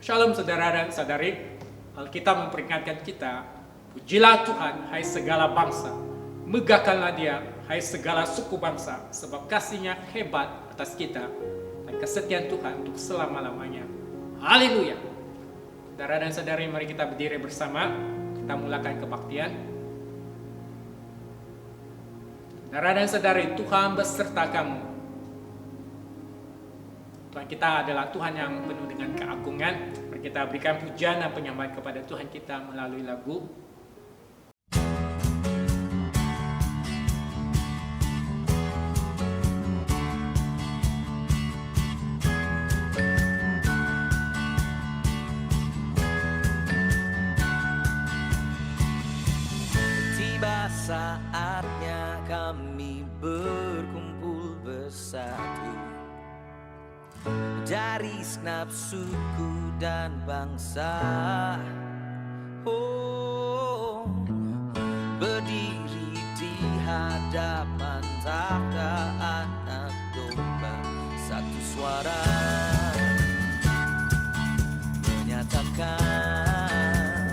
Shalom saudara dan saudari, Alkitab memperingatkan kita, pujilah Tuhan hai segala bangsa, megahkanlah dia hai segala suku bangsa, sebab kasih-Nya hebat atas kita dan kesetiaan Tuhan untuk selama-lamanya. Haleluya. Saudara dan saudari, mari kita berdiri bersama, kita mulakan kebaktian. Saudara dan saudari, Tuhan beserta kamu. Tuhan kita adalah Tuhan yang penuh dengan keagungan. Mari kita berikan pujian dan penyembahan kepada Tuhan kita melalui lagu. Tiba saatnya kami berkumpul bersatu dari segenap suku dan bangsa, berdiri di hadapan tahta Anak Domba, satu suara menyatakan,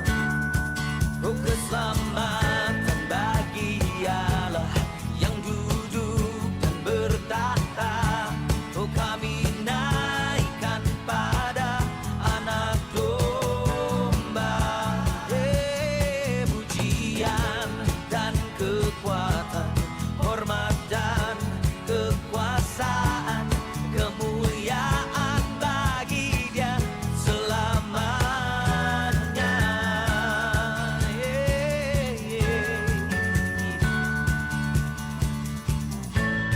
oh keselamatan bagi Allah yang duduk dan bertahta. Oh kami naikkan pada Anak Domba, pujian dan kekuatan, hormat dan kekuasaan, kemuliaan bagi Dia selamanya.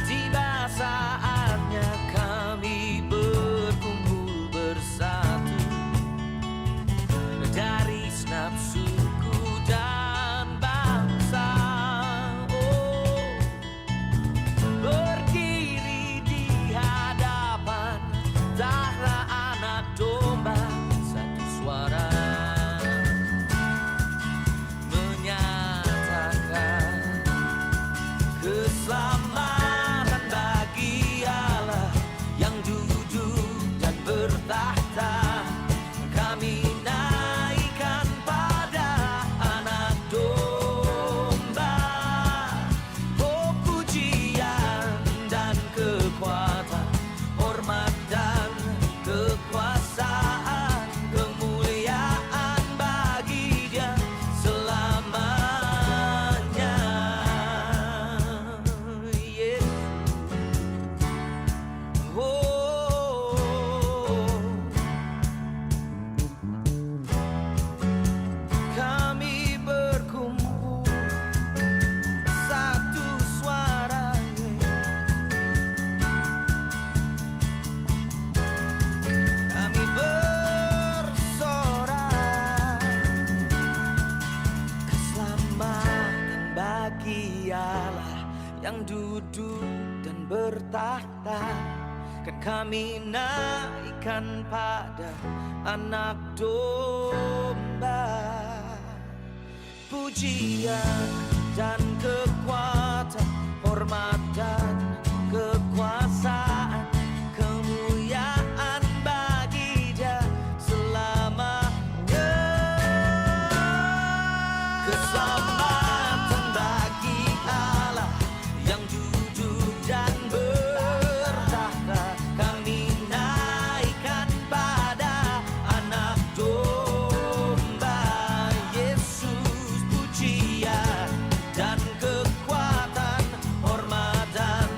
Tiba saatnya kami berkumpul bersatu dari segenap suku dan bangsa, berdiri di hadapan tahta Anak Domba, satu suara menyatakan, keselamatan bagi Allah yang duduk dan bertahta. Kami naikkan pada Anak Domba, oh pujian dan kekuatan, hormat dan kekuasaan, kemuliaan bagi Dia selamanya. Yeah. Kami berkumpul satu suara, kami bersorak, keselamatan bagi Allah yang duduk dan bertahta. Kan kami naikkan pada Anak Domba, pujian dan kekuatan, hormat dan kekuasaan, kemuliaan bagi Dia selamanya. Keselamatan bagi Allah yang duduk dan bertahta. Kami naikkan pada Anak Domba, Yesus, pujian dan kekuatan, hormat dan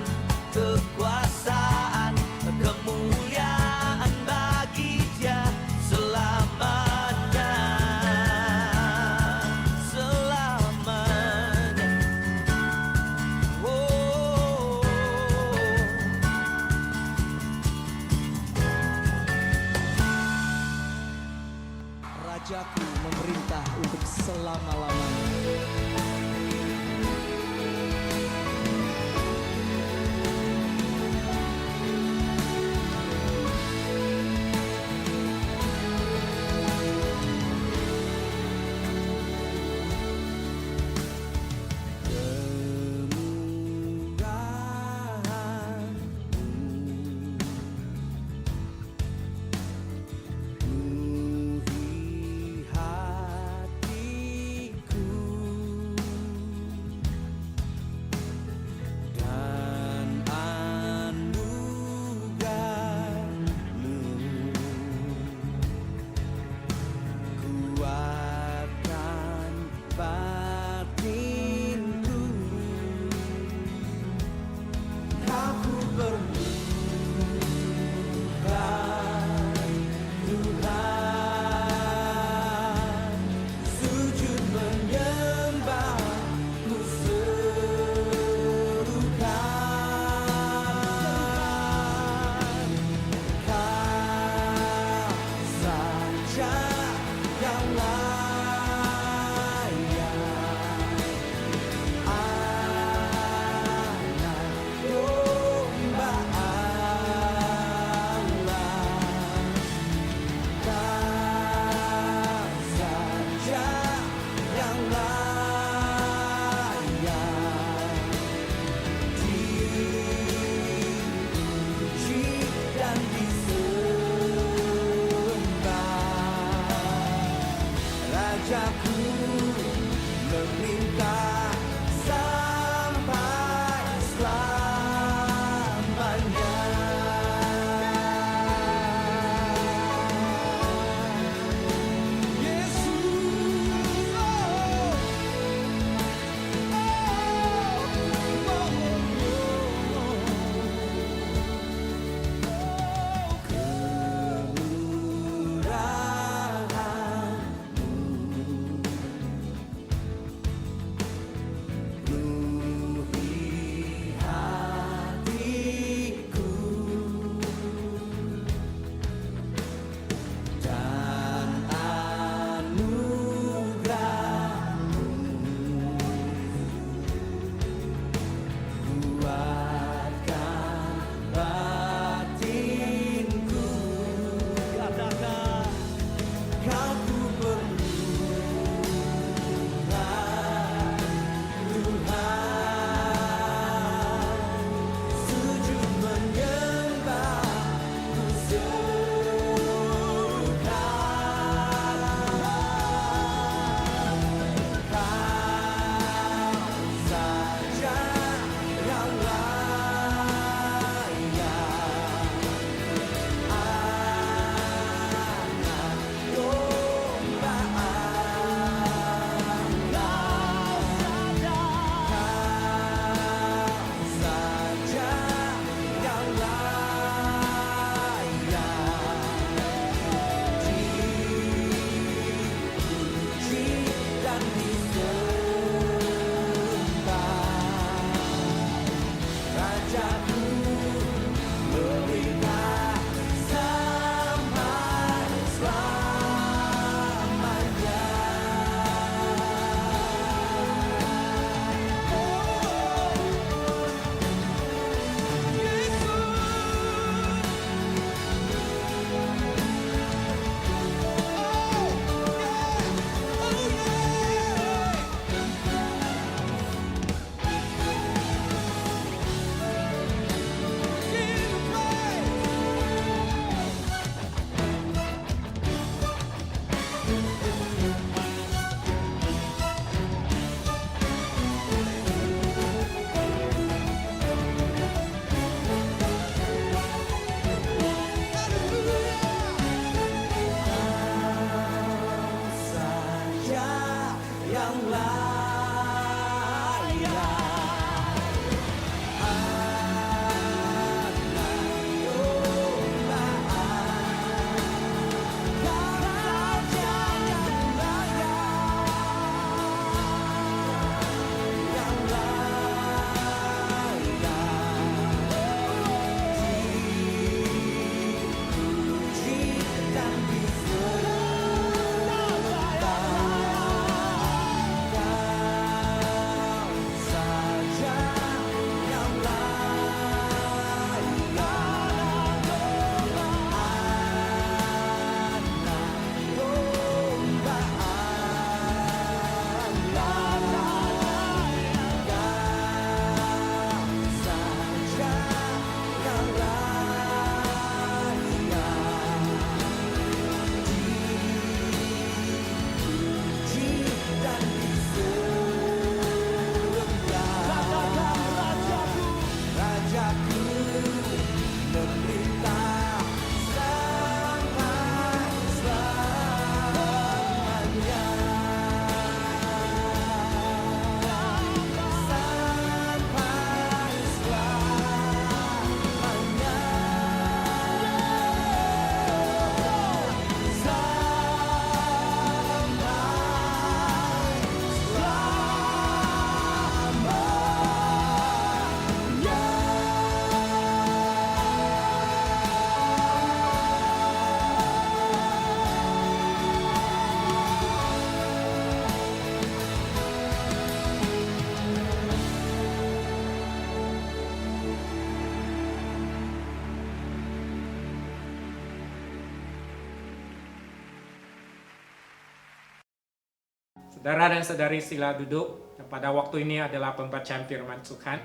Saudara dan saudari sila duduk. Dan pada waktu ini adalah pembacaan firman Tuhan.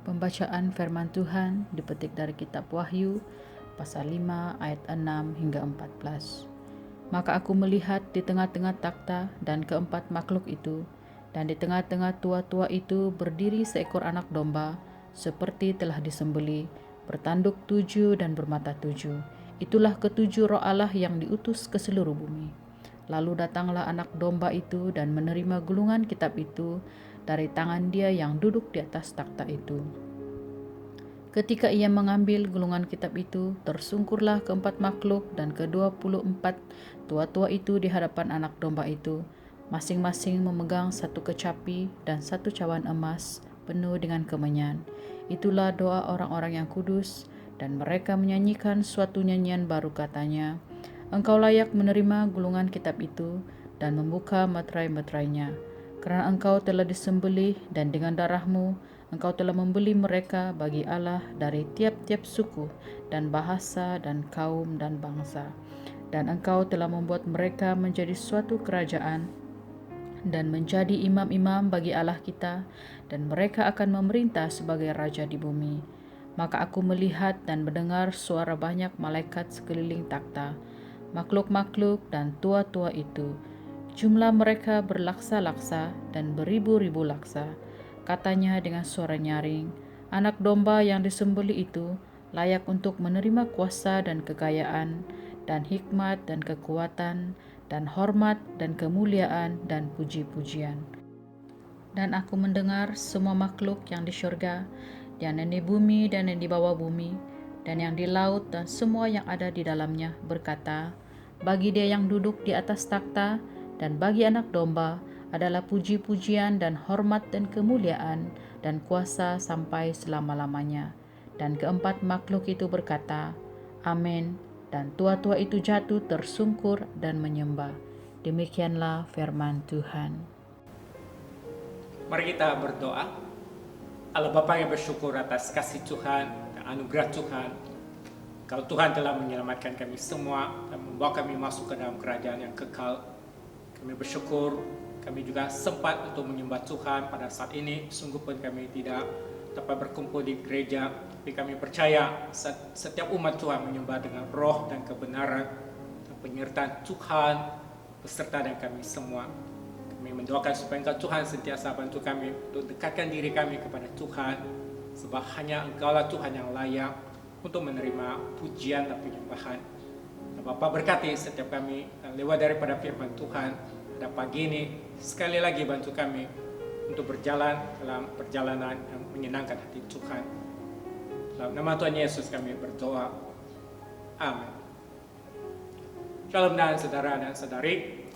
Pembacaan firman Tuhan dipetik dari kitab Wahyu pasal 5 ayat 6 hingga 14. Maka aku melihat di tengah-tengah takhta dan keempat makhluk itu, dan di tengah-tengah tua-tua itu berdiri seekor anak domba, seperti telah disembelih, bertanduk 7 dan bermata 7. Itulah ketujuh roh Allah yang diutus ke seluruh bumi. Lalu datanglah anak domba itu dan menerima gulungan kitab itu dari tangan dia yang duduk di atas takhta itu. Ketika ia mengambil gulungan kitab itu, tersungkurlah keempat makhluk dan ke-24 tua-tua itu di hadapan anak domba itu, masing-masing memegang satu kecapi dan satu cawan emas penuh dengan kemenyan. Itulah doa orang-orang yang kudus, dan mereka menyanyikan suatu nyanyian baru, katanya, Engkau layak menerima gulungan kitab itu dan membuka meterai-meterainya, karena engkau telah disembelih dan dengan darahmu engkau telah membeli mereka bagi Allah dari tiap-tiap suku dan bahasa dan kaum dan bangsa. Dan engkau telah membuat mereka menjadi suatu kerajaan dan menjadi imam-imam bagi Allah kita, dan mereka akan memerintah sebagai raja di bumi. Maka aku melihat dan mendengar suara banyak malaikat sekeliling takhta, makhluk-makhluk dan tua-tua itu. Jumlah mereka berlaksa-laksa dan beribu-ribu laksa. Katanya dengan suara nyaring, anak domba yang disembelih itu layak untuk menerima kuasa dan kekayaan dan hikmat dan kekuatan dan hormat dan kemuliaan dan puji-pujian. Dan aku mendengar semua makhluk yang di syurga, yang di bumi dan yang di bawah bumi, dan yang di laut dan semua yang ada di dalamnya berkata, bagi dia yang duduk di atas takhta dan bagi anak domba adalah puji-pujian dan hormat dan kemuliaan dan kuasa sampai selama-lamanya. Dan keempat makhluk itu berkata, Amin. Dan tua-tua itu jatuh tersungkur dan menyembah. Demikianlah firman Tuhan. Mari kita berdoa. Allah Bapa yang bersyukur atas kasih Tuhan dan anugerah Tuhan. Kalau Tuhan telah menyelamatkan kami semua dan membawa kami masuk ke dalam kerajaan yang kekal, kami bersyukur. Kami juga sempat untuk menyembah Tuhan pada saat ini. Sungguh pun kami tidak dapat berkumpul di gereja, tapi kami percaya setiap umat Tuhan menyembah dengan roh dan kebenaran dan penyertaan Tuhan beserta dengan kami semua. Kami mendoakan supaya Engkau Tuhan sentiasa bantu kami untuk dekatkan diri kami kepada Tuhan, sebab hanya Engkaulah Tuhan yang layak untuk menerima pujian dan penyembahan. Bapa berkati setiap kami lewat daripada firman Tuhan pada pagi ini. Sekali lagi bantu kami untuk berjalan dalam perjalanan yang menyenangkan hati Tuhan. Dalam nama Tuhan Yesus kami berdoa. Amin. Shalom dan saudara dan saudari.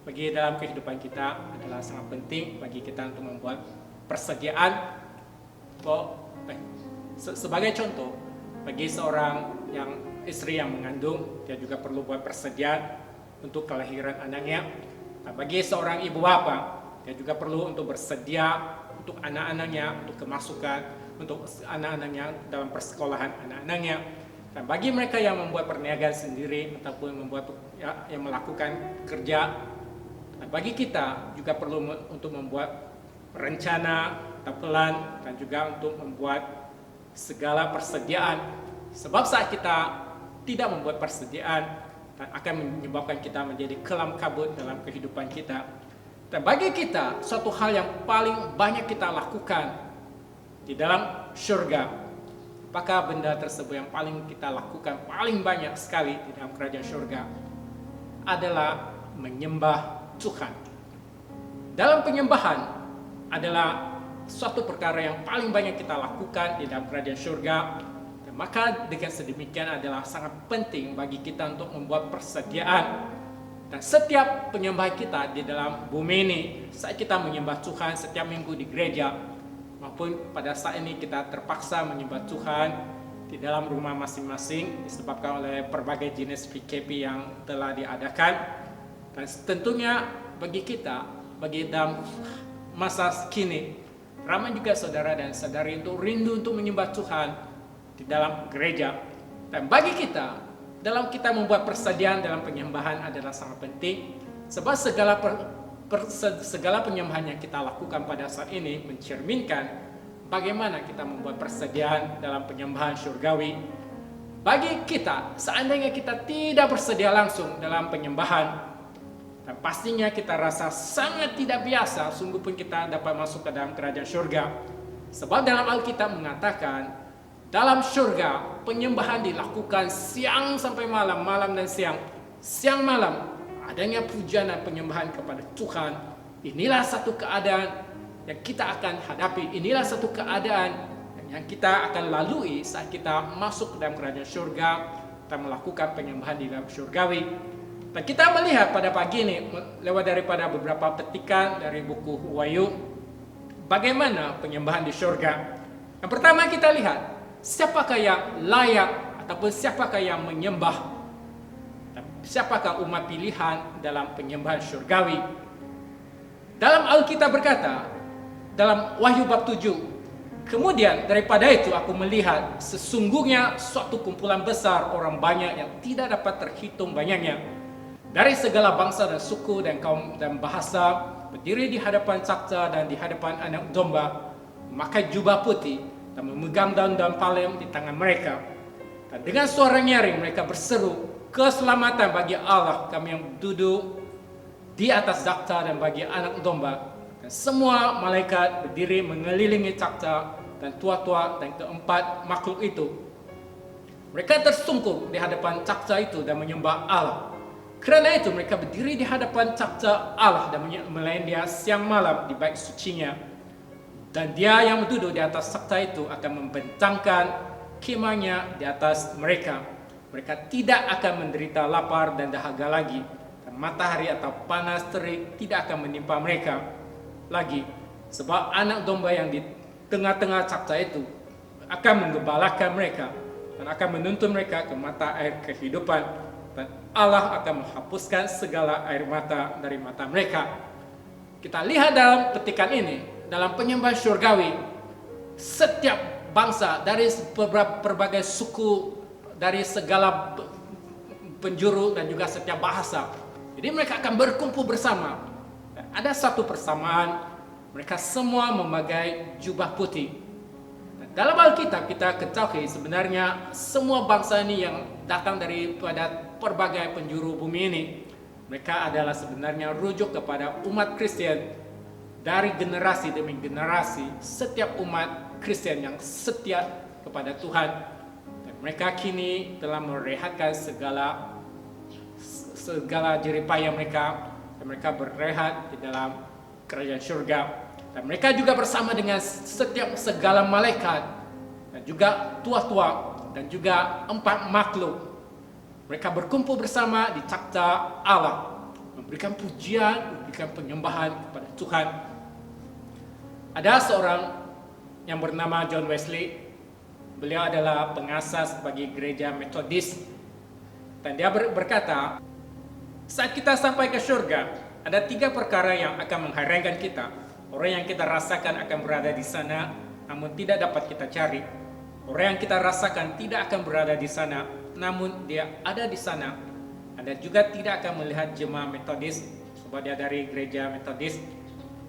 Bagi dalam kehidupan kita adalah sangat penting bagi kita untuk membuat persediaan. Sebagai contoh, bagi seorang istri yang mengandung, dia juga perlu buat persediaan untuk kelahiran anaknya. Nah, bagi seorang ibu bapa, dia juga perlu untuk bersedia untuk anak-anaknya, untuk kemasukan, untuk anak-anaknya dalam persekolahan anak-anaknya. Dan bagi mereka yang membuat perniagaan sendiri ataupun yang melakukan kerja, nah, bagi kita juga perlu untuk membuat rencana atau plan dan juga untuk membuat segala persediaan. Sebab saat kita tidak membuat persediaan, dan akan menyebabkan kita menjadi kelam kabut dalam kehidupan kita. Dan bagi kita, suatu hal yang paling banyak kita lakukan di dalam surga, apakah benda tersebut yang paling kita lakukan paling banyak sekali di dalam kerajaan surga adalah menyembah Tuhan. Dalam penyembahan adalah suatu perkara yang paling banyak kita lakukan di dalam kerajaan surga. Maka dengan sedemikian adalah sangat penting bagi kita untuk membuat persediaan. Dan setiap penyembahan kita di dalam bumi ini, saat kita menyembah Tuhan setiap minggu di gereja, maupun pada saat ini kita terpaksa menyembah Tuhan di dalam rumah masing-masing disebabkan oleh berbagai jenis PKP yang telah diadakan. Dan tentunya bagi kita, bagi dalam masa kini, ramai juga saudara dan saudari untuk rindu untuk menyembah Tuhan di dalam gereja. Dan bagi kita, dalam kita membuat persediaan dalam penyembahan adalah sangat penting, sebab segala segala penyembahan yang kita lakukan pada saat ini mencerminkan bagaimana kita membuat persediaan dalam penyembahan syurgawi. Bagi kita, seandainya kita tidak bersedia langsung dalam penyembahan, dan pastinya kita rasa sangat tidak biasa, sungguh pun kita dapat masuk ke dalam kerajaan syurga. Sebab dalam Alkitab mengatakan, dalam syurga penyembahan dilakukan siang sampai malam, malam dan siang. Siang malam adanya pujian dan penyembahan kepada Tuhan. Inilah satu keadaan yang kita akan hadapi. Inilah satu keadaan yang kita akan lalui saat kita masuk ke dalam kerajaan syurga dan melakukan penyembahan di dalam syurgawi. Dan kita melihat pada pagi ini lewat daripada beberapa petikan dari buku Wahyu, bagaimana penyembahan di syurga. Yang pertama kita lihat, siapakah yang layak ataupun siapakah yang menyembah, siapakah umat pilihan dalam penyembahan syurgawi. Dalam Alkitab berkata, dalam Wahyu bab 7, kemudian daripada itu aku melihat sesungguhnya suatu kumpulan besar orang banyak yang tidak dapat terhitung banyaknya, dari segala bangsa dan suku dan kaum dan bahasa, berdiri di hadapan takhta dan di hadapan anak domba, memakai jubah putih dan memegang daun-daun palem di tangan mereka. Dan dengan suara nyaring mereka berseru, keselamatan bagi Allah kami yang duduk di atas takhta dan bagi anak domba. Dan semua malaikat berdiri mengelilingi takhta dan tua-tua dan keempat makhluk itu. Mereka tersungkur di hadapan takhta itu dan menyembah Allah. Kerana itu mereka berdiri di hadapan takhta Allah dan melayani Dia siang malam di bait sucinya. Dan Dia yang duduk di atas takhta itu akan membentangkan kemahnya di atas mereka. Mereka tidak akan menderita lapar dan dahaga lagi, dan matahari atau panas terik tidak akan menimpa mereka lagi, sebab anak domba yang di tengah-tengah takhta itu akan menggembalakan mereka dan akan menuntun mereka ke mata air kehidupan. Dan Allah akan menghapuskan segala air mata dari mata mereka. Kita lihat dalam petikan ini, dalam penyembahan syurgawi, setiap bangsa dari berbagai suku, dari segala penjuru dan juga setiap bahasa. Jadi mereka akan berkumpul bersama. Dan ada satu persamaan, mereka semua memakai jubah putih. Dan dalam Alkitab kita ketahui sebenarnya semua bangsa ini yang datang daripada berbagai penjuru bumi ini, mereka adalah sebenarnya rujuk kepada umat Kristen dari generasi demi generasi. Setiap umat Kristen yang setia kepada Tuhan, dan mereka kini telah merehatkan segala jeripaya mereka, dan mereka berehat di dalam kerajaan surga. Dan mereka juga bersama dengan segala malaikat dan juga tua-tua dan juga empat makhluk. Mereka berkumpul bersama di takhta Allah, memberikan pujian, memberikan penyembahan kepada Tuhan. Ada seorang yang bernama John Wesley. Beliau adalah pengasas bagi gereja Metodis. Dan dia berkata, saat kita sampai ke surga, ada 3 perkara yang akan mengherankan kita. Orang yang kita rasakan akan berada di sana, namun tidak dapat kita cari. Orang yang kita rasakan tidak akan berada di sana, namun dia ada di sana. Anda juga tidak akan melihat jemaah Metodis, sebab dia dari gereja Metodis.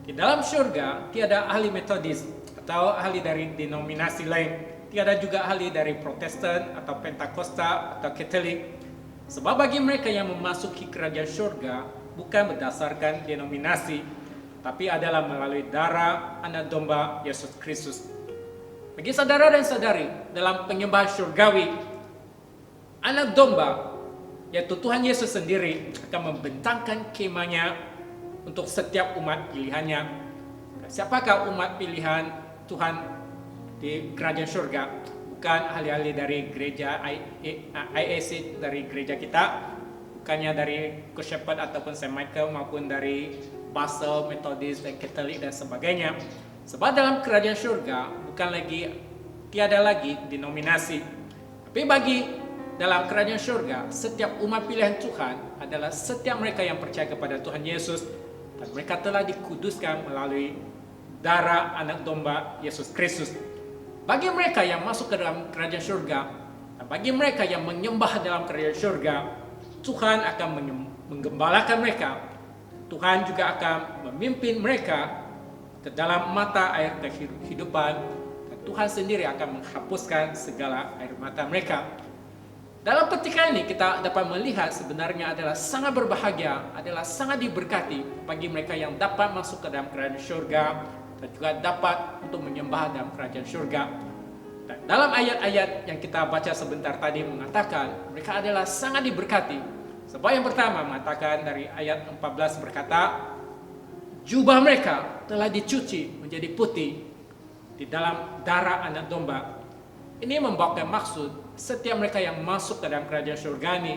Di dalam surga tiada ahli Metodis atau ahli dari denominasi lain. Tiada juga ahli dari Protestan atau Pentakosta atau Katolik. Sebab bagi mereka yang memasuki kerajaan surga bukan berdasarkan denominasi, tapi adalah melalui darah anak domba Yesus Kristus. Bagi saudara dan saudari, dalam penyembahan surgawi, anak domba, yaitu Tuhan Yesus sendiri, akan membentangkan kemahnya untuk setiap umat pilihannya. Siapakah umat pilihan Tuhan di kerajaan surga? Bukan ahli-ahli dari gereja IAC, dari gereja kita, bukannya dari Good Shepherd ataupun St. Michael, maupun dari Basel, Methodist, dan Katolik dan sebagainya. Sebab dalam kerajaan surga tiada lagi denominasi. Tapi bagi dalam kerajaan surga, setiap umat pilihan Tuhan adalah setiap mereka yang percaya kepada Tuhan Yesus, dan mereka telah dikuduskan melalui darah anak domba Yesus Kristus. Bagi mereka yang masuk ke dalam kerajaan surga, dan bagi mereka yang menyembah dalam kerajaan surga, Tuhan akan menggembalakan mereka Tuhan juga akan memimpin mereka ke dalam mata air kehidupan, dan Tuhan sendiri akan menghapuskan segala air mata mereka. Dalam petikan ini kita dapat melihat sebenarnya adalah sangat berbahagia, adalah sangat diberkati bagi mereka yang dapat masuk ke dalam kerajaan surga dan juga dapat untuk menyembah dalam kerajaan surga. Dan dalam ayat-ayat yang kita baca sebentar tadi mengatakan mereka adalah sangat diberkati. Sebab yang pertama mengatakan dari ayat 14 berkata, jubah mereka telah dicuci menjadi putih di dalam darah anak domba. Ini membawakan maksud setiap mereka yang masuk ke dalam kerajaan surga ini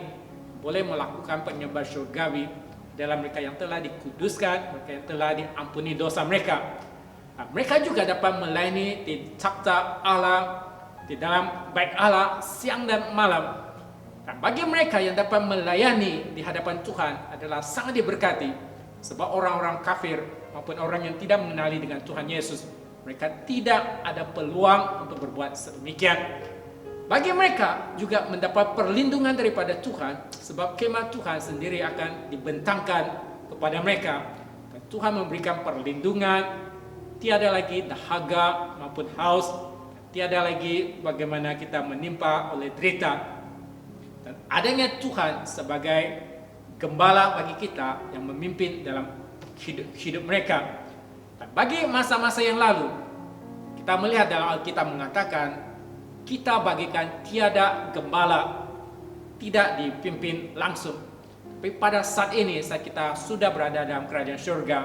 boleh melakukan penyembah surgawi dalam mereka yang telah dikuduskan, mereka yang telah diampuni dosa mereka. Nah, mereka juga dapat melayani di takhta Allah, di dalam bait Allah siang dan malam. Dan bagi mereka yang dapat melayani di hadapan Tuhan adalah sangat diberkati. Sebab orang-orang kafir maupun orang yang tidak mengenali dengan Tuhan Yesus, mereka tidak ada peluang untuk berbuat sedemikian. Bagi mereka juga mendapat perlindungan daripada Tuhan, sebab kemah Tuhan sendiri akan dibentangkan kepada mereka. Dan Tuhan memberikan perlindungan, tiada lagi dahaga maupun haus, tiada lagi bagaimana kita menimpa oleh derita. Dan adanya Tuhan sebagai gembala bagi kita yang memimpin dalam hidup mereka. Dan bagi masa-masa yang lalu, kita melihat dalam Alkitab mengatakan, kita bagikan tiada gembala, tidak dipimpin langsung. Tapi pada saat ini, saat kita sudah berada dalam kerajaan surga,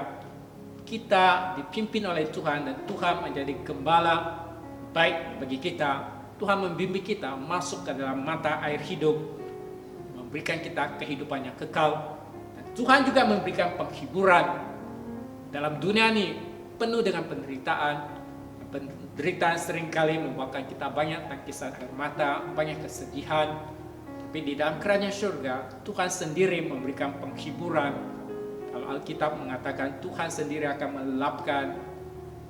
kita dipimpin oleh Tuhan dan Tuhan menjadi gembala baik bagi kita. Tuhan membimbing kita masuk ke dalam mata air hidup, memberikan kita kehidupan yang kekal. Dan Tuhan juga memberikan penghiburan dalam dunia ini penuh dengan penderitaan. Penderitaan seringkali membuatkan kita banyak tangisan air mata, banyak kesedihan. Tapi di dalam kerajaan surga, Tuhan sendiri memberikan penghiburan. Kalau Alkitab mengatakan Tuhan sendiri akan melapkan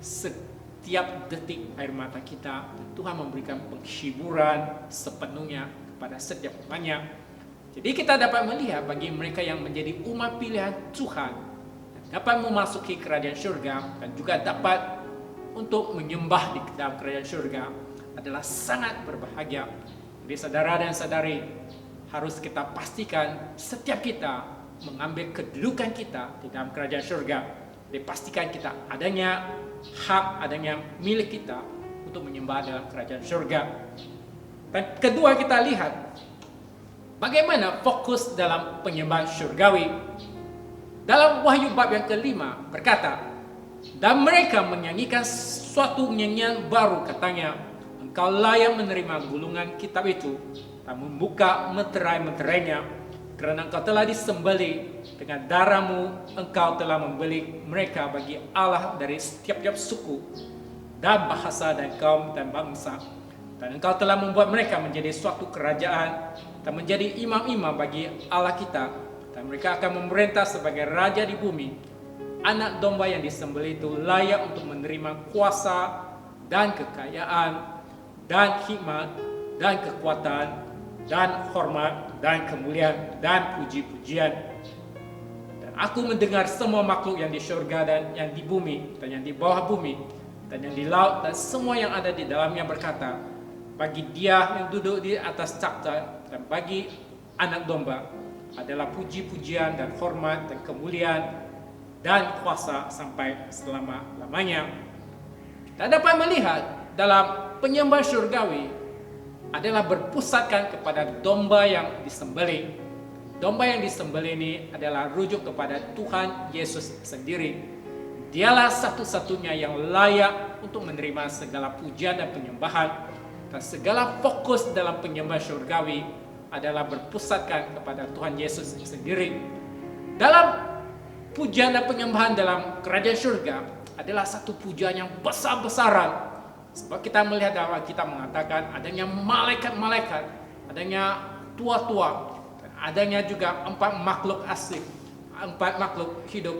setiap detik air mata kita. Tuhan memberikan penghiburan sepenuhnya kepada setiap umatnya. Jadi kita dapat melihat bagi mereka yang menjadi umat pilihan Tuhan, dapat memasuki kerajaan surga dan juga dapat untuk menyembah di dalam kerajaan surga adalah sangat berbahagia. Jadi saudara dan saudari, harus kita pastikan setiap kita mengambil kedudukan kita di dalam kerajaan surga. Jadi pastikan kita adanya hak, adanya milik kita untuk menyembah dalam kerajaan surga. Dan kedua kita lihat bagaimana fokus dalam penyembahan surgawi. Dalam Wahyu bab yang kelima berkata, dan mereka menyanyikan suatu nyanyian baru, katanya, engkau layak menerima gulungan kitab itu dan membuka meterai-meterainya, karena engkau telah disembelih dengan darahmu, engkau telah membeli mereka bagi Allah dari setiap suku dan bahasa dan kaum dan bangsa. Dan engkau telah membuat mereka menjadi suatu kerajaan dan menjadi imam-imam bagi Allah kita, dan mereka akan memerintah sebagai raja di bumi. Anak domba yang disembelih itu layak untuk menerima kuasa dan kekayaan dan hikmat dan kekuatan dan hormat dan kemuliaan dan puji-pujian. Dan aku mendengar semua makhluk yang di surga dan yang di bumi dan yang di bawah bumi dan yang di laut dan semua yang ada di dalamnya berkata, bagi Dia yang duduk di atas takhta dan bagi anak domba adalah puji-pujian dan hormat dan kemuliaan dan kuasa sampai selama-lamanya. Kita dapat melihat dalam penyembahan surgawi adalah berpusatkan kepada domba yang disembelih. Domba yang disembelih ini adalah rujuk kepada Tuhan Yesus sendiri. Dialah satu-satunya yang layak untuk menerima segala pujian dan penyembahan. Dan segala fokus dalam penyembahan surgawi adalah berpusatkan kepada Tuhan Yesus sendiri. Dalam pujian dan penyembahan dalam kerajaan surga adalah satu pujian yang besar-besaran. Sebab kita melihat dalam kita mengatakan adanya malaikat-malaikat, adanya tua-tua, dan adanya juga 4 makhluk asli, 4 makhluk hidup.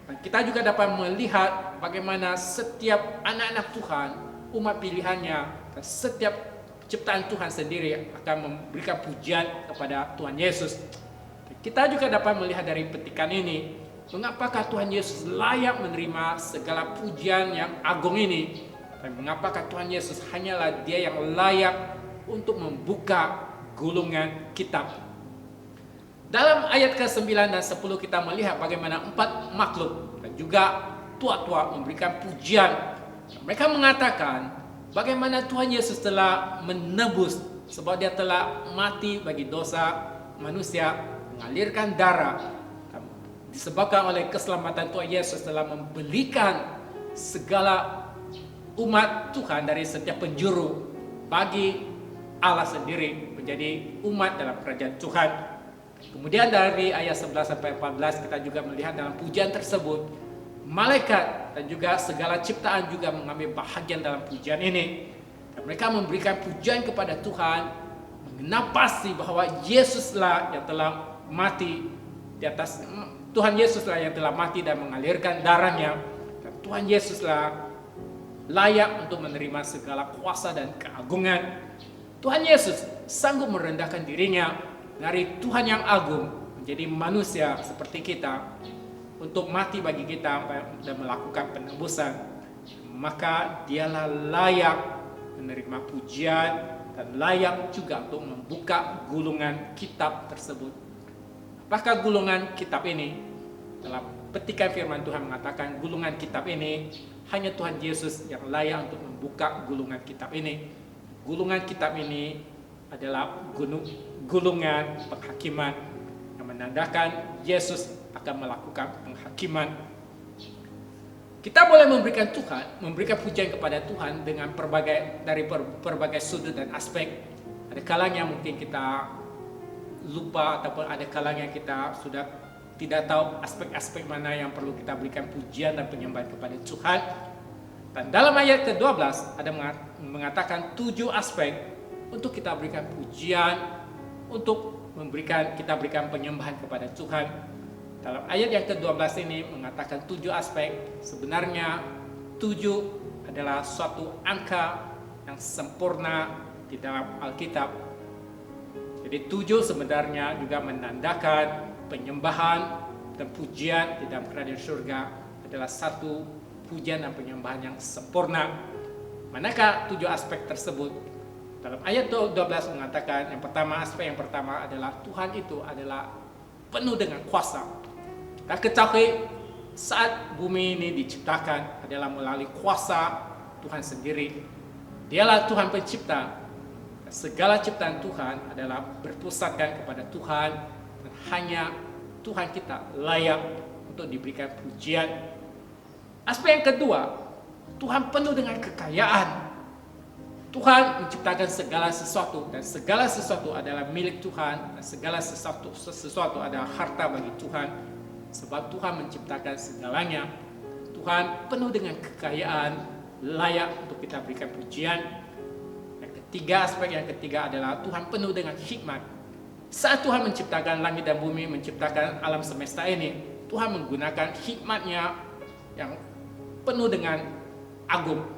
Dan kita juga dapat melihat bagaimana setiap anak-anak Tuhan, umat pilihannya, dan setiap ciptaan Tuhan sendiri akan memberikan pujian kepada Tuhan Yesus. Kita juga dapat melihat dari petikan ini mengapakah Tuhan Yesus layak menerima segala pujian yang agung ini? Dan mengapakah Tuhan Yesus hanyalah Dia yang layak untuk membuka gulungan kitab? Dalam ayat ke-9 dan 10 kita melihat bagaimana 4 makhluk dan juga tua-tua memberikan pujian. Mereka mengatakan bagaimana Tuhan Yesus telah menebus, sebab Dia telah mati bagi dosa manusia, mengalirkan darah. Disebabkan oleh keselamatan Tuhan Yesus telah membelikan segala umat Tuhan dari setiap penjuru bagi Allah sendiri menjadi umat dalam kerajaan Tuhan. Kemudian dari ayat 11 sampai 14 kita juga melihat dalam pujian tersebut malaikat dan juga segala ciptaan juga mengambil bahagian dalam pujian ini. Dan mereka memberikan pujian kepada Tuhan, mengenal pasti bahwa Yesuslah yang telah mati di atas, Tuhan Yesuslah yang telah mati dan mengalirkan darahnya, dan Tuhan Yesuslah layak untuk menerima segala kuasa dan keagungan. Tuhan Yesus sanggup merendahkan dirinya dari Tuhan yang agung menjadi manusia seperti kita untuk mati bagi kita dan melakukan penebusan. Maka Dialah layak menerima pujian dan layak juga untuk membuka gulungan kitab tersebut. Apakah gulungan kitab ini? Dalam petikan firman Tuhan mengatakan gulungan kitab ini hanya Tuhan Yesus yang layak untuk membuka gulungan kitab ini. Gulungan kitab ini adalah gulungan penghakiman yang menandakan Yesus akan melakukan penghakiman. Kita boleh memberikan pujian kepada Tuhan dengan berbagai sudut dan aspek. Ada kalanya mungkin kita lupa ataupun ada kalanya kita sudah tidak tahu aspek-aspek mana yang perlu kita berikan pujian dan penyembahan kepada Tuhan. Dan dalam ayat ke-12 ada mengatakan 7 aspek untuk kita berikan pujian, untuk kita berikan penyembahan kepada Tuhan. Dalam ayat yang ke-12 ini mengatakan 7 aspek. Sebenarnya 7 adalah suatu angka yang sempurna di dalam Alkitab. Jadi 7 sebenarnya juga menandakan penyembahan dan pujian di dalam kerajaan surga adalah satu pujian dan penyembahan yang sempurna. Manakah 7 aspek tersebut? Dalam ayat 12 mengatakan aspek yang pertama adalah Tuhan itu adalah penuh dengan kuasa. Kita ketahui saat bumi ini diciptakan adalah melalui kuasa Tuhan sendiri. Dialah Tuhan pencipta. Segala ciptaan Tuhan adalah berpusatkan kepada Tuhan, dan hanya Tuhan kita layak untuk diberikan pujian. Aspek yang kedua, Tuhan penuh dengan kekayaan. Tuhan menciptakan segala sesuatu, dan segala sesuatu adalah milik Tuhan, dan segala sesuatu adalah harta bagi Tuhan, sebab Tuhan menciptakan segalanya. Tuhan penuh dengan kekayaan, layak untuk kita berikan pujian. Aspek yang ketiga adalah Tuhan penuh dengan hikmat. Saat Tuhan menciptakan langit dan bumi, menciptakan alam semesta ini, Tuhan menggunakan hikmatnya yang penuh dengan agung.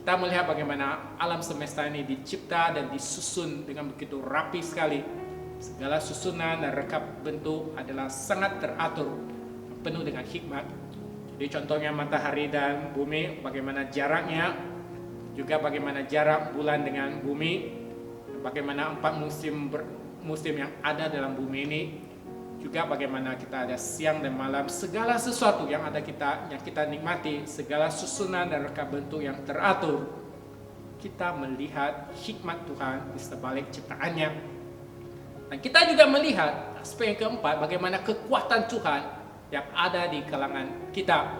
Kita melihat bagaimana alam semesta ini dicipta dan disusun dengan begitu rapi sekali. Segala susunan dan rekap bentuk adalah sangat teratur, penuh dengan hikmat. Jadi contohnya matahari dan bumi, bagaimana jaraknya, juga bagaimana jarak bulan dengan bumi, bagaimana 4 musim yang ada dalam bumi ini, juga bagaimana kita ada siang dan malam, segala sesuatu yang kita nikmati, segala susunan dan reka bentuk yang teratur, kita melihat hikmat Tuhan di sebalik ciptaannya. Dan kita juga melihat aspek yang keempat, bagaimana kekuatan Tuhan yang ada di kalangan kita.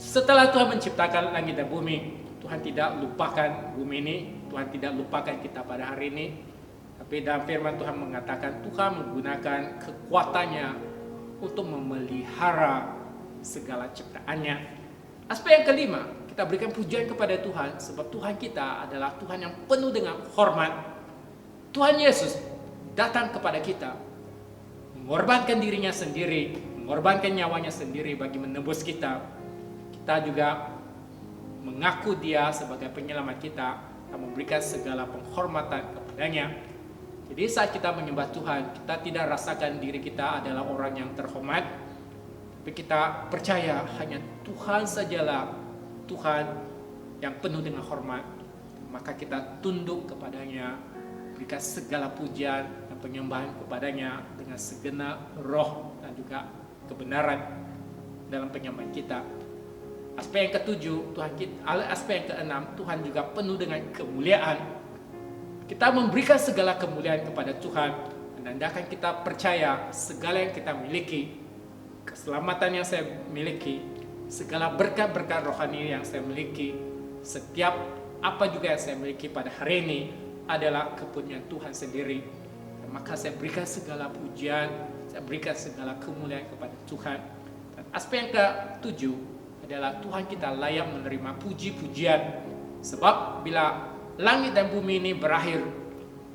Setelah Tuhan menciptakan langit dan bumi, Tuhan tidak lupakan bumi ini, Tuhan tidak lupakan kita pada hari ini. Tapi dalam firman Tuhan mengatakan Tuhan menggunakan kekuatannya untuk memelihara segala ciptaannya. Aspek yang kelima, kita berikan pujian kepada Tuhan sebab Tuhan kita adalah Tuhan yang penuh dengan hormat. Tuhan Yesus datang kepada kita, mengorbankan dirinya sendiri, mengorbankan nyawanya sendiri bagi menebus kita. Kita juga mengaku Dia sebagai penyelamat kita dan memberikan segala penghormatan kepadanya. Jadi saat kita menyembah Tuhan, kita tidak rasakan diri kita adalah orang yang terhormat, Tapi kita percaya hanya Tuhan sajalah Tuhan yang penuh dengan hormat. Maka kita tunduk kepadanya, berikan segala pujian dan penyembahan kepadanya dengan segenap roh dan juga kebenaran dalam penyembahan kita. Aspek yang ketujuh, aspek yang keenam, Tuhan juga penuh dengan kemuliaan. Kita memberikan segala kemuliaan kepada Tuhan, menandakan kita percaya segala yang kita miliki, keselamatan yang saya miliki, segala berkat-berkat rohani yang saya miliki, setiap apa juga yang saya miliki pada hari ini adalah kepunyaan Tuhan sendiri. Dan maka saya berikan segala pujian, saya berikan segala kemuliaan kepada Tuhan. Dan aspek yang ketujuh adalah Tuhan kita layak menerima puji-pujian. Sebab bila langit dan bumi ini berakhir,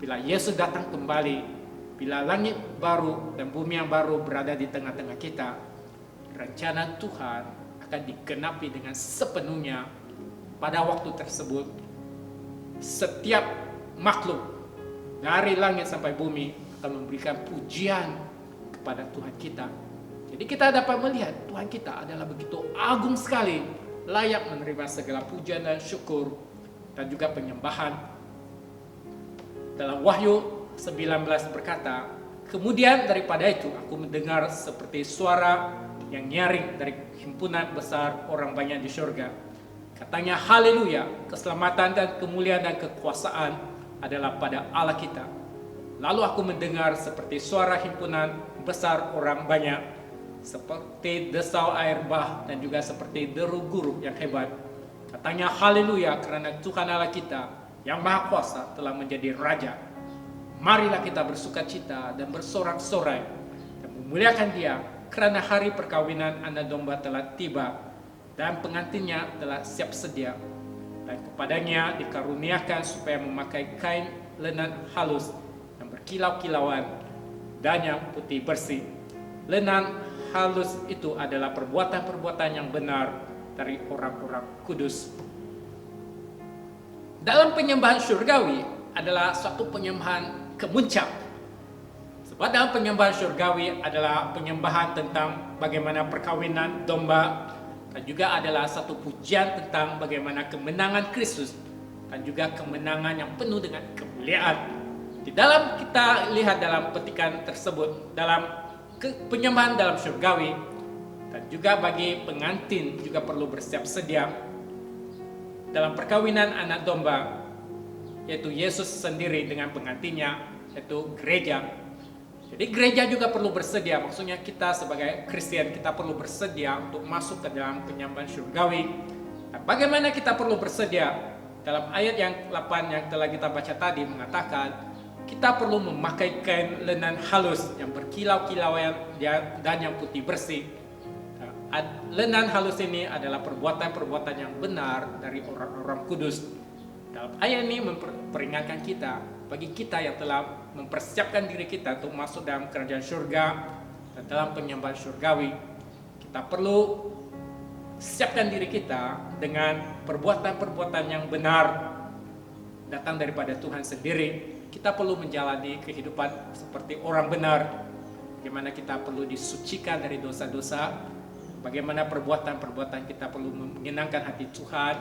bila Yesus datang kembali, bila langit baru dan bumi yang baru berada di tengah-tengah kita, rencana Tuhan akan digenapi dengan sepenuhnya. Pada waktu tersebut, setiap makhluk dari langit sampai bumi akan memberikan pujian kepada Tuhan kita. Jadi kita dapat melihat Tuhan kita adalah begitu agung sekali, layak menerima segala pujian dan syukur dan juga penyembahan. Dalam Wahyu 19 berkata, kemudian daripada itu aku mendengar seperti suara yang nyaring dari himpunan besar orang banyak di surga. Katanya, haleluya, keselamatan dan kemuliaan dan kekuasaan adalah pada Allah kita. Lalu aku mendengar seperti suara himpunan besar orang banyak, seperti desau air bah dan juga seperti deru guru yang hebat. Katanya, haleluya, karena Tuhan Allah kita yang maha kuasa telah menjadi raja. Marilah kita bersukacita dan bersorak-sorai dan memuliakan Dia, karena hari perkawinan anak domba telah tiba dan pengantinnya telah siap sedia, dan kepadanya dikaruniakan supaya memakai kain lenan halus yang berkilau-kilauan dan yang putih bersih. Lenan halus itu adalah perbuatan-perbuatan yang benar dari orang-orang kudus. Dalam penyembahan surgawi adalah suatu penyembahan kemuncak. Sebab dalam penyembahan surgawi adalah penyembahan tentang bagaimana perkawinan domba, dan juga adalah satu pujian tentang bagaimana kemenangan Kristus dan juga kemenangan yang penuh dengan kemuliaan. Di dalam kita lihat dalam petikan tersebut, dalam penyembahan dalam surgawi, dan juga bagi pengantin juga perlu bersiap sedia. Dalam perkawinan anak domba, yaitu Yesus sendiri dengan pengantinnya, yaitu gereja. Jadi gereja juga perlu bersedia, maksudnya kita sebagai Kristen kita perlu bersedia untuk masuk ke dalam penyembahan surgawi. Nah, bagaimana kita perlu bersedia? Dalam ayat yang 8 yang telah kita baca tadi mengatakan, kita perlu memakai kain lenan halus yang berkilau-kilauan dan yang putih bersih. Nah, lenan halus ini adalah perbuatan-perbuatan yang benar dari orang-orang kudus. Dalam ayat ini memperingatkan kita, bagi kita yang telah mempersiapkan diri kita untuk masuk dalam kerajaan surga dan dalam penyembahan surgawi, kita perlu siapkan diri kita dengan perbuatan-perbuatan yang benar datang daripada Tuhan sendiri. Kita perlu menjalani kehidupan seperti orang benar, bagaimana kita perlu disucikan dari dosa-dosa, bagaimana perbuatan-perbuatan kita perlu menyenangkan hati Tuhan,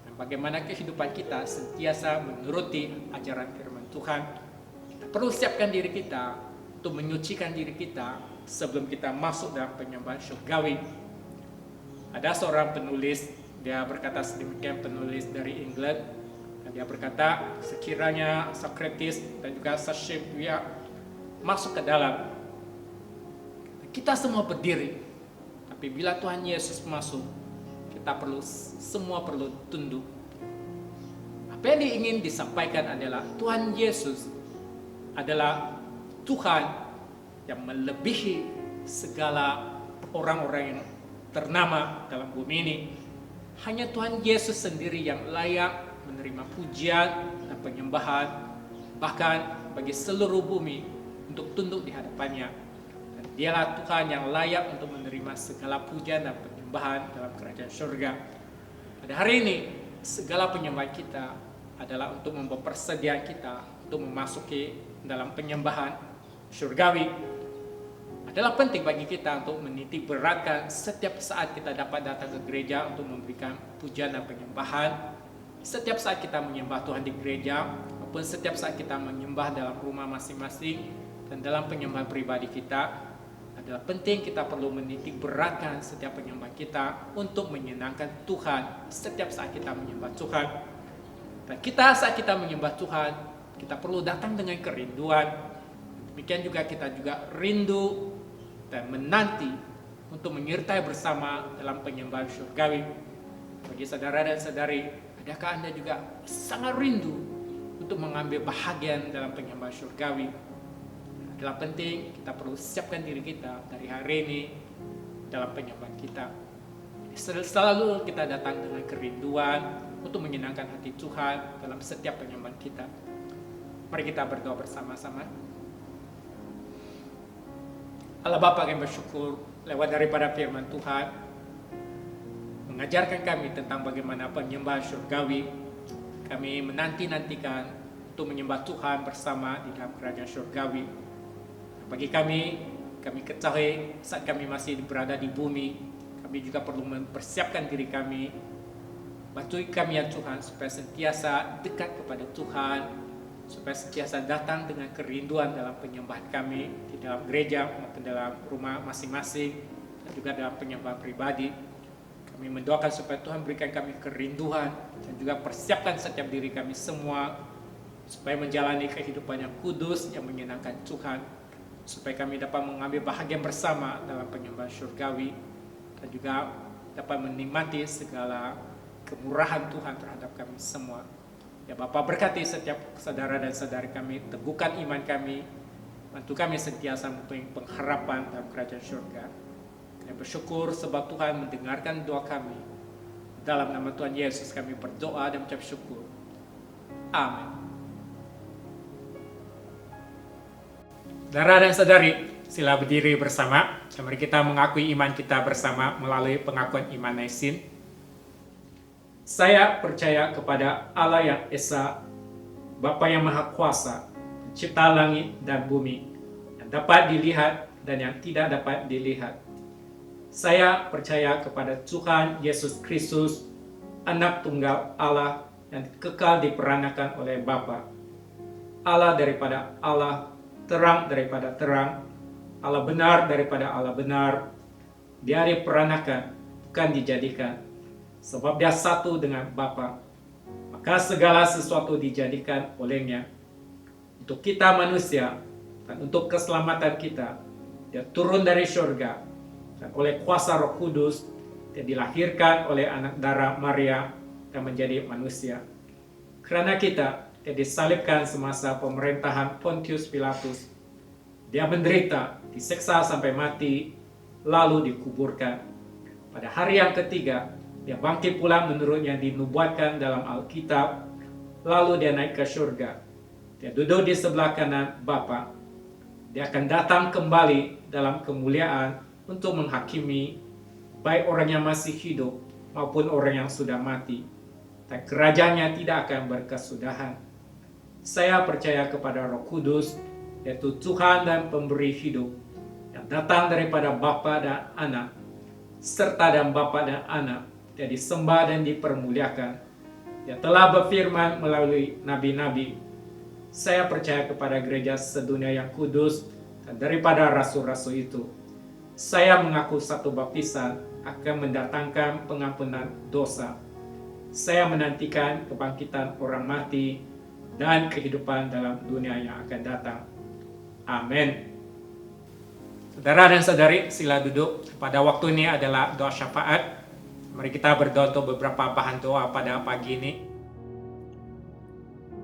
dan bagaimana kehidupan kita sentiasa menuruti ajaran firman Tuhan. Kita perlu siapkan diri kita untuk menyucikan diri kita sebelum kita masuk dalam penyembahan surgawi. Ada seorang penulis, dia berkata sedemikian, penulis dari England, dan dia berkata, sekiranya Socrates dan juga Shakespeare masuk ke dalam, kita semua berdiri, tapi bila Tuhan Yesus masuk, kita semua perlu tunduk. Apa yang ingin disampaikan adalah Tuhan Yesus adalah Tuhan yang melebihi segala orang-orang yang ternama dalam bumi ini. Hanya Tuhan Yesus sendiri yang layak menerima pujian dan penyembahan, bahkan bagi seluruh bumi untuk tunduk di hadapannya. Dan Dialah Tuhan yang layak untuk menerima segala pujian dan penyembahan dalam kerajaan surga. Pada hari ini, segala penyembahan kita adalah untuk membawa persediaan kita untuk memasuki dalam penyembahan surgawi. adalah penting bagi kita untuk menitik beratkan setiap saat kita dapat datang ke gereja untuk memberikan pujian dan penyembahan. Setiap saat kita menyembah Tuhan di gereja, maupun setiap saat kita menyembah dalam rumah masing-masing dan dalam penyembahan pribadi kita, adalah penting kita perlu menitik beratkan setiap penyembah kita untuk menyenangkan Tuhan setiap saat kita menyembah Tuhan. Dan saat kita menyembah Tuhan, kita perlu datang dengan kerinduan. Demikian juga kita juga rindu dan menanti untuk menyertai bersama dalam penyembahan surgawi. Bagi saudara dan saudari, adakah Anda juga sangat rindu untuk mengambil bahagian dalam penyembahan surgawi? Adalah penting kita perlu siapkan diri kita dari hari ini dalam penyembahan kita. Selalu kita datang dengan kerinduan untuk menyenangkan hati Tuhan dalam setiap penyembahan kita. Mari kita berdoa bersama-sama. Allah Bapa, kami bersyukur lewat daripada firman Tuhan mengajarkan kami tentang bagaimana penyembahan surgawi. Kami menanti-nantikan untuk menyembah Tuhan bersama di dalam kerajaan surgawi. Bagi kami ketahui saat kami masih berada di bumi, kami juga perlu mempersiapkan diri kami. Bantu kami ya Tuhan, supaya sentiasa dekat kepada Tuhan, supaya sentiasa datang dengan kerinduan dalam penyembahan kami di dalam gereja maupun dalam rumah masing-masing, dan juga dalam penyembahan pribadi. Kami mendoakan supaya Tuhan berikan kami kerinduan dan juga persiapkan setiap diri kami semua supaya menjalani kehidupan yang kudus yang menyenangkan Tuhan, supaya kami dapat mengambil bahagian bersama dalam penyembahan surgawi dan juga dapat menikmati segala kemurahan Tuhan terhadap kami semua. Ya Bapa, berkati setiap saudara dan saudari kami, teguhkan iman kami, bantu kami sentiasa mempunyai pengharapan dalam kerajaan surga. Kami bersyukur sebab Tuhan mendengarkan doa kami. Dalam nama Tuhan Yesus kami berdoa dan mengucap syukur. Amin. Saudara dan saudari, sila berdiri bersama. Mari kita mengakui iman kita bersama melalui pengakuan iman Naisin. Saya percaya kepada Allah yang Esa, Bapa yang Maha Kuasa, Pencipta langit dan bumi, yang dapat dilihat dan yang tidak dapat dilihat. Saya percaya kepada Tuhan Yesus Kristus, Anak Tunggal Allah yang kekal diperanakan oleh Bapa. Allah daripada Allah, terang daripada terang, Allah benar daripada Allah benar. Dia diperanakan, bukan dijadikan, sebab dia satu dengan Bapa. Maka segala sesuatu dijadikan olehnya. Untuk kita manusia dan untuk keselamatan kita, dia turun dari surga, dan oleh kuasa Roh Kudus dia dilahirkan oleh anak darah Maria dan menjadi manusia. Karena kita, dia disalibkan semasa pemerintahan Pontius Pilatus. Dia menderita, diseksa sampai mati, lalu dikuburkan. Pada hari yang ketiga, dia bangkit pula menurut yang dinubuatkan dalam Alkitab, lalu dia naik ke surga. Dia duduk di sebelah kanan Bapa. Dia akan datang kembali dalam kemuliaan untuk menghakimi baik orang yang masih hidup maupun orang yang sudah mati. Dan kerajaannya tidak akan berkesudahan. Saya percaya kepada Roh Kudus, yaitu Tuhan dan pemberi hidup, yang datang daripada Bapa dan Anak, serta dan Bapa dan Anak, dia disembah dan dipermuliakan. Dia telah berfirman melalui nabi-nabi. Saya percaya kepada gereja sedunia yang kudus, dan daripada rasul-rasul itu, saya mengaku satu baptisan akan mendatangkan pengampunan dosa. Saya menantikan kebangkitan orang mati dan kehidupan dalam dunia yang akan datang. Amin. Saudara dan saudari, sila duduk. Pada waktu ini adalah doa syafaat. Mari kita berdoa untuk beberapa bahan doa pada pagi ini.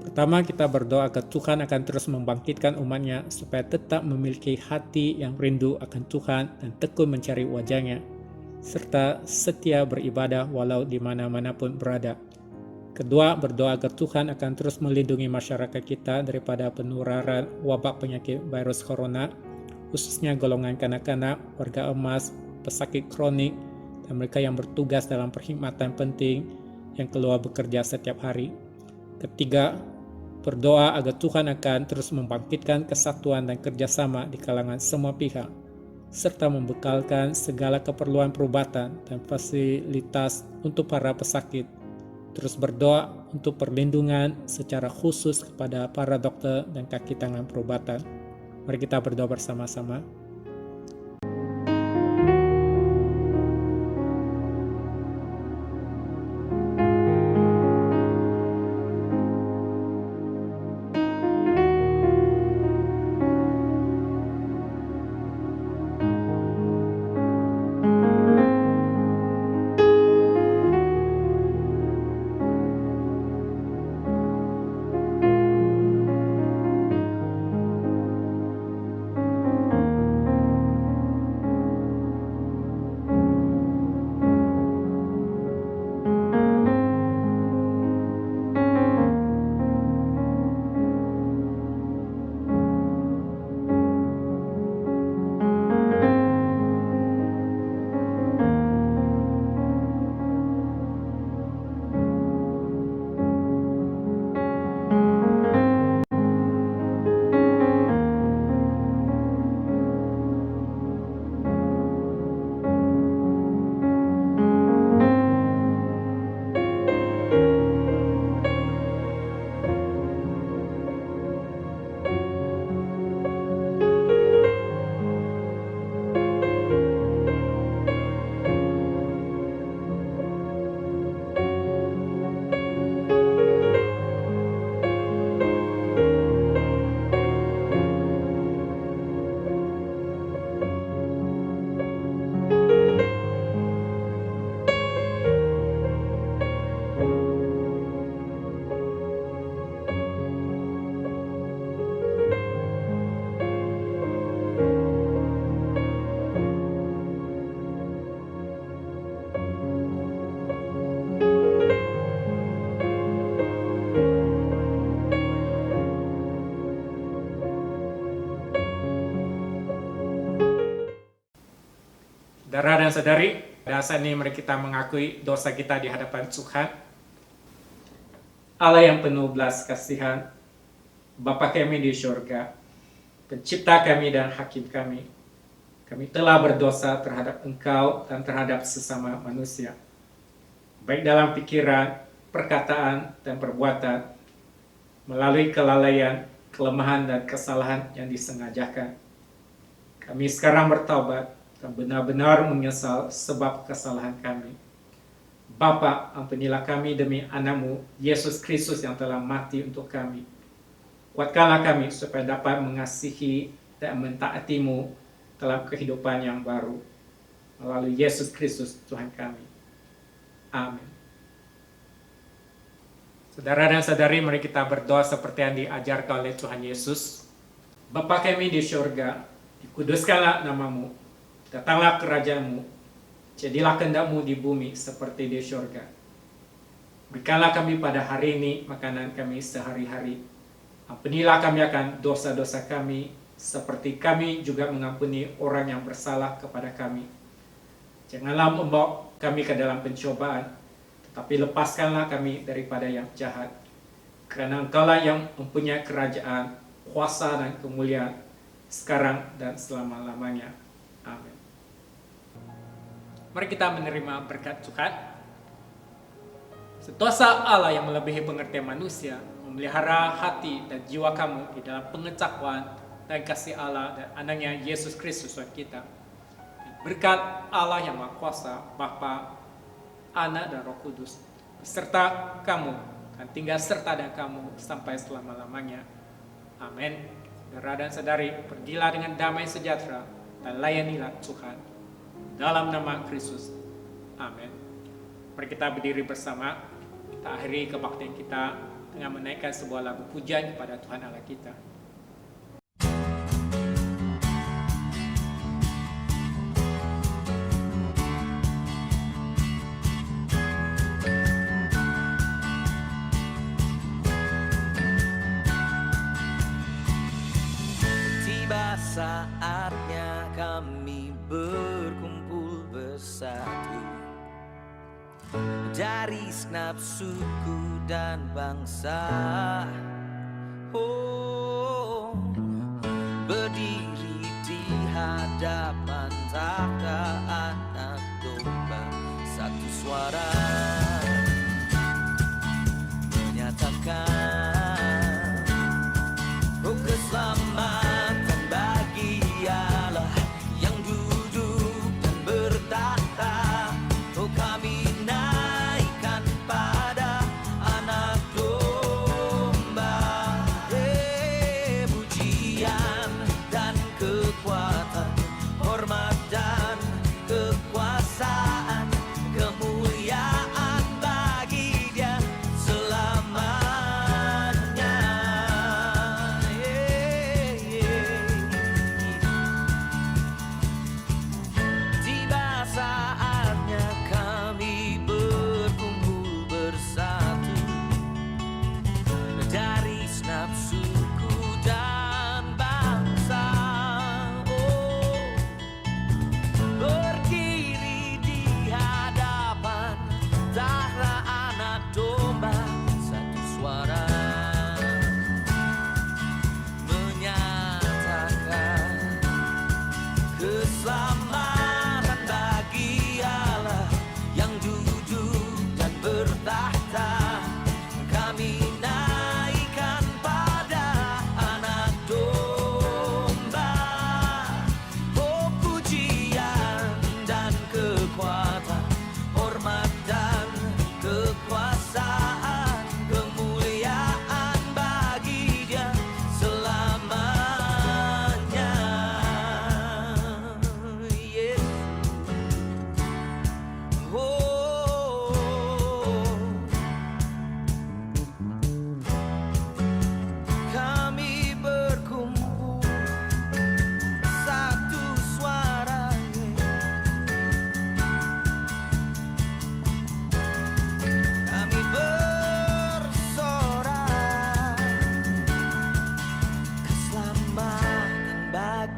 Pertama, kita berdoa agar Tuhan akan terus membangkitkan umatnya supaya tetap memiliki hati yang rindu akan Tuhan dan tekun mencari wajah-Nya, serta setia beribadah walau di mana-mana pun berada. Kedua, berdoa agar Tuhan akan terus melindungi masyarakat kita daripada penularan wabak penyakit virus corona, khususnya golongan kanak-kanak, warga emas, pesakit kronik, dan mereka yang bertugas dalam perkhidmatan penting yang keluar bekerja setiap hari. Ketiga, berdoa agar Tuhan akan terus membangkitkan kesatuan dan kerjasama di kalangan semua pihak, serta membekalkan segala keperluan perubatan dan fasilitas untuk para pesakit. Terus berdoa untuk perlindungan secara khusus kepada para dokter dan kaki tangan perubatan. Mari kita berdoa bersama-sama. Saudara dan saudari, pada saat ini mari kita mengakui dosa kita di hadapan Tuhan. Allah yang penuh belas kasihan, Bapa kami di surga, Pencipta kami dan Hakim kami, kami telah berdosa terhadap Engkau dan terhadap sesama manusia, baik dalam pikiran, perkataan, dan perbuatan, melalui kelalaian, kelemahan, dan kesalahan yang disengajakan. Kami sekarang bertaubat dan benar-benar menyesal sebab kesalahan kami. Bapa, ampunilah kami demi anakmu, Yesus Kristus yang telah mati untuk kami. Kuatkanlah kami supaya dapat mengasihi dan mentaatimu dalam kehidupan yang baru. Melalui Yesus Kristus Tuhan kami. Amin. Saudara dan saudari, mari kita berdoa seperti yang diajarkan oleh Tuhan Yesus. Bapa kami di surga, dikuduskanlah namamu. Datanglah kerajaanmu, jadilah kehendak-Mu di bumi seperti di surga. Berikanlah kami pada hari ini makanan kami sehari-hari. Ampunilah kami akan dosa-dosa kami, seperti kami juga mengampuni orang yang bersalah kepada kami. Janganlah membawa kami ke dalam pencobaan, tetapi lepaskanlah kami daripada yang jahat. Karena Engkaulah yang mempunyai kerajaan, kuasa dan kemuliaan, sekarang dan selama-lamanya. Amin. Mari kita menerima berkat Tuhan. Sekuasa Allah yang melebihi pengertian manusia memelihara hati dan jiwa kamu di dalam pengetahuan dan kasih Allah dan anaknya Yesus Kristus Tuhan kita. Berkat Allah yang Maha Kuasa, Bapa, Anak dan Roh Kudus, serta kamu dan tinggal serta dan kamu sampai selama-lamanya. Amin. Saudara dan saudari, pergilah dengan damai sejahtera dan layanilah Tuhan. Dalam nama Kristus. Amin. Mari kita berdiri bersama. Kita akhiri kebaktian kita dengan menaikkan sebuah lagu pujian kepada Tuhan Allah kita. Tiba saatnya kami berkumpul bersatu dari segenap suku dan bangsa. Oh, berdiri di hadapan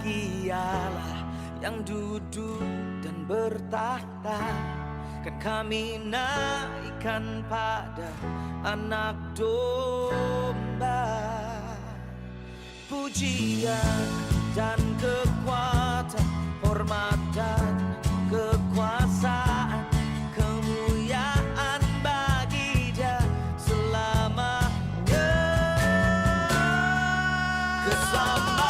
Dialah yang duduk dan bertahta, kan kami naikkan pada anak domba. Pujian dan kekuatan, hormat dan kekuasaan, kemuliaan bagi Dia selamanya. Keselamatan